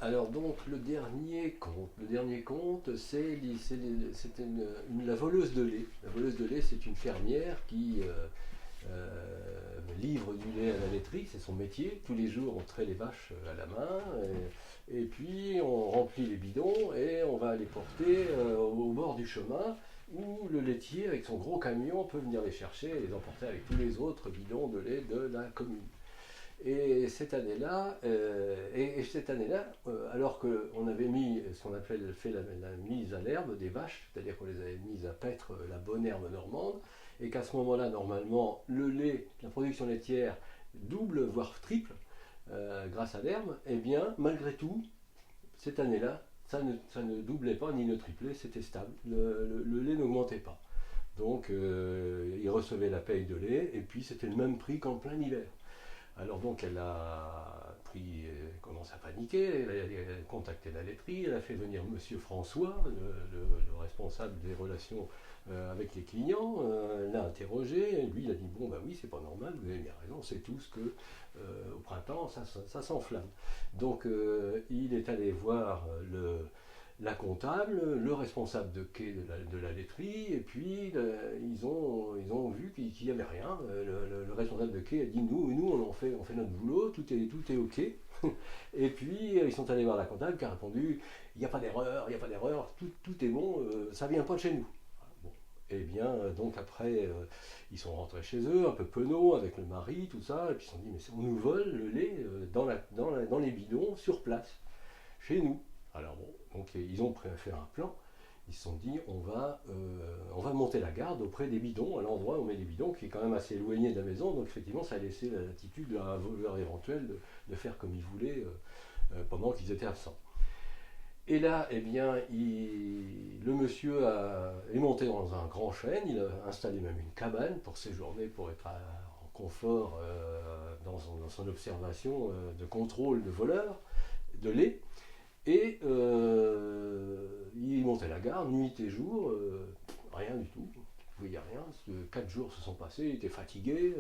Alors donc le dernier conte, c'était la voleuse de lait. La voleuse de lait, c'est une fermière qui livre du lait à la laiterie, c'est son métier. Tous les jours, on traite les vaches à la main, et puis on remplit les bidons et on va les porter au bord du chemin où le laitier, avec son gros camion, peut venir les chercher et les emporter avec tous les autres bidons de lait de la commune. Alors qu'on avait mis ce qu'on appelle fait la mise à l'herbe des vaches, c'est-à-dire qu'on les avait mises à paître la bonne herbe normande, et qu'à ce moment-là, normalement, le lait, la production laitière double, voire triple, grâce à l'herbe, eh bien, malgré tout, cette année-là, ça ne doublait pas ni ne triplait, c'était stable. Le lait n'augmentait pas. Donc, ils recevaient la paye de lait, et puis c'était le même prix qu'en plein hiver. Alors donc elle a pris, commencé à paniquer, elle a contacté la laiterie, elle a fait venir Monsieur François, le responsable des relations avec les clients, l'a interrogé, et lui il a dit bon bah oui c'est pas normal, vous avez bien raison, c'est tout ce que au printemps ça s'enflamme. Donc il est allé voir la comptable, le responsable de quai de la laiterie, et puis ils ont vu qu'il n'y avait rien. Le responsable de quai a dit nous on fait notre boulot, tout est ok. Et puis ils sont allés voir la comptable qui a répondu il n'y a pas d'erreur, il n'y a pas d'erreur, tout est bon, ça vient pas de chez nous. Bon. Et bien, donc après, ils sont rentrés chez eux, un peu penauds, avec le mari, tout ça, et puis ils se sont dit, mais on nous vole le lait dans les bidons, sur place, chez nous. Alors bon, donc ils ont fait un plan. Ils se sont dit, on va monter la garde auprès des bidons, à l'endroit où on met les bidons, qui est quand même assez éloigné de la maison. Donc effectivement, ça a laissé la latitude à un voleur éventuel de faire comme il voulait pendant qu'ils étaient absents. Et là, eh bien, le monsieur est monté dans un grand chêne, il a installé même une cabane pour séjourner, pour être en confort dans son observation de contrôle de voleurs de lait. Et il montait la garde, nuit et jour, rien du tout. Il ne voyait rien. 4 jours se sont passés, il était fatigué,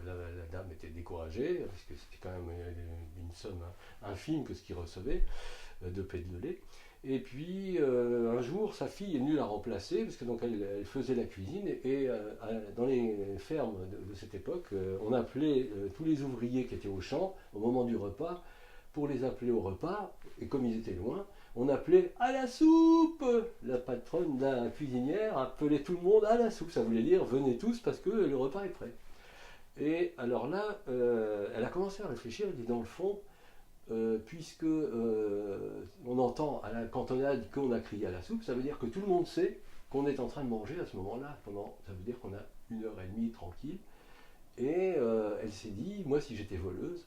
la dame était découragée, parce que c'était quand même une somme infime que ce qu'il recevait de paix de lait. Et puis un jour, sa fille est venue la remplacer, parce que donc elle faisait la cuisine, et dans les fermes de cette époque, on appelait tous les ouvriers qui étaient au champ, au moment du repas, pour les appeler au repas, et comme ils étaient loin, on appelait à la soupe. La patronne, la cuisinière, appelait tout le monde à la soupe. Ça voulait dire venez tous parce que le repas est prêt. Et alors là, elle a commencé à réfléchir. Elle dit dans le fond, puisque on entend à la cantonade qu'on a crié à la soupe, ça veut dire que tout le monde sait qu'on est en train de manger à ce moment-là. Ça veut dire qu'on a 1 heure et demie tranquille. Et elle s'est dit, moi si j'étais voleuse,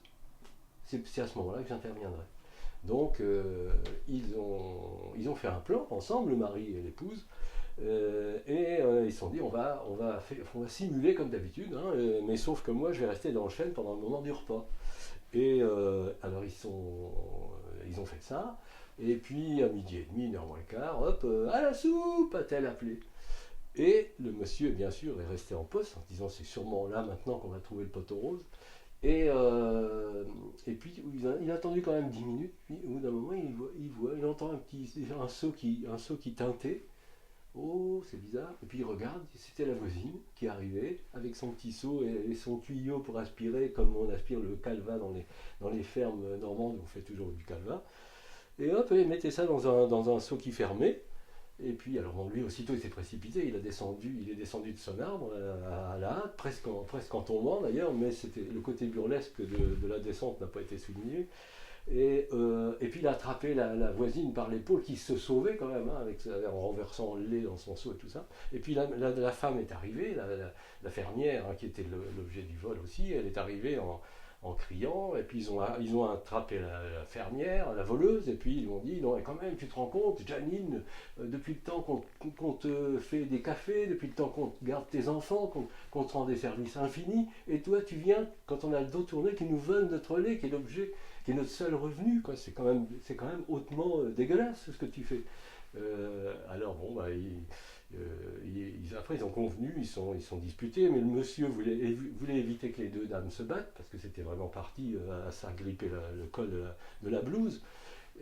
c'est à ce moment-là que j'interviendrai. Donc ils ont fait un plan ensemble, le mari et l'épouse, ils se sont dit on va simuler comme d'habitude, hein, mais sauf que moi je vais rester dans le chêne pendant le moment du repas. Et alors ils ont fait ça, et puis à midi et demi, 1h moins le quart, hop, à la soupe, a-t-elle appelé. Et le monsieur, bien sûr, est resté en poste en se disant c'est sûrement là maintenant qu'on va trouver le poteau rose. Et puis il a attendu quand même 10 minutes, puis au bout d'un moment il entend un seau qui tintait. Oh, c'est bizarre. Et puis il regarde, c'était la voisine qui arrivait avec son petit seau et son tuyau pour aspirer, comme on aspire le calva dans les fermes normandes, on fait toujours du calva. Et hop, il mettait ça dans un seau qui fermait. Et puis, alors bon, lui aussitôt il s'est précipité, il est descendu de son arbre à la hâte, presque en tombant d'ailleurs, mais c'était le côté burlesque de la descente n'a pas été souligné. Et puis il a attrapé la voisine par l'épaule qui se sauvait quand même, hein, en renversant le lait dans son seau et tout ça. Et puis la femme est arrivée, la fermière, hein, qui était l'objet du vol aussi, elle est arrivée en criant, et puis ils ont attrapé la fermière, la voleuse, et puis ils lui ont dit non, mais quand même, tu te rends compte, Janine, depuis le temps qu'on te fait des cafés, depuis le temps qu'on te garde tes enfants, qu'on te rend des services infinis, et toi tu viens, quand on a le dos tourné, qui nous vole notre lait, qui est l'objet, qui est notre seul revenu, quoi. C'est quand même hautement dégueulasse ce que tu fais. Alors bon, bah, après ils ont convenu, ils sont disputés, mais le monsieur voulait éviter que les deux dames se battent, parce que c'était vraiment parti à s'agripper le col de la blouse.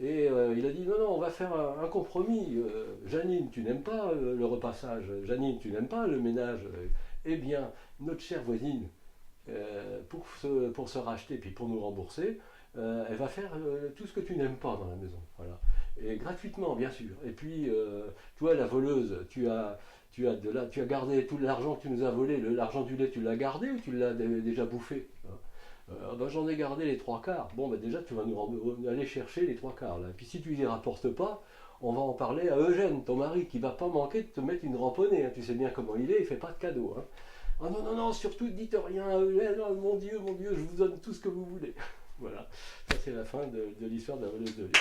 Et il a dit non, non, on va faire un compromis. Janine, tu n'aimes pas le repassage. Janine, tu n'aimes pas le ménage. Eh bien, notre chère voisine, pour se racheter puis pour nous rembourser, elle va faire tout ce que tu n'aimes pas dans la maison. Voilà. Et gratuitement, bien sûr. Et puis, toi, la voleuse, tu as gardé tout l'argent que tu nous as volé. L'argent du lait, tu l'as gardé ou tu l'as déjà bouffé? Ben, j'en ai gardé les trois quarts. Bon, ben, déjà, tu vas aller chercher les trois quarts. Là. Et puis, si tu ne les rapportes pas, on va en parler à Eugène, ton mari, qui va pas manquer de te mettre une ramponnée. Hein. Tu sais bien comment il est, il fait pas de cadeaux. Hein. Ah non, non, non, surtout dites rien à Eugène. Oh, mon Dieu, je vous donne tout ce que vous voulez. Voilà, ça c'est la fin de l'histoire de la voleuse de lait.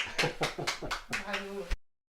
Bravo.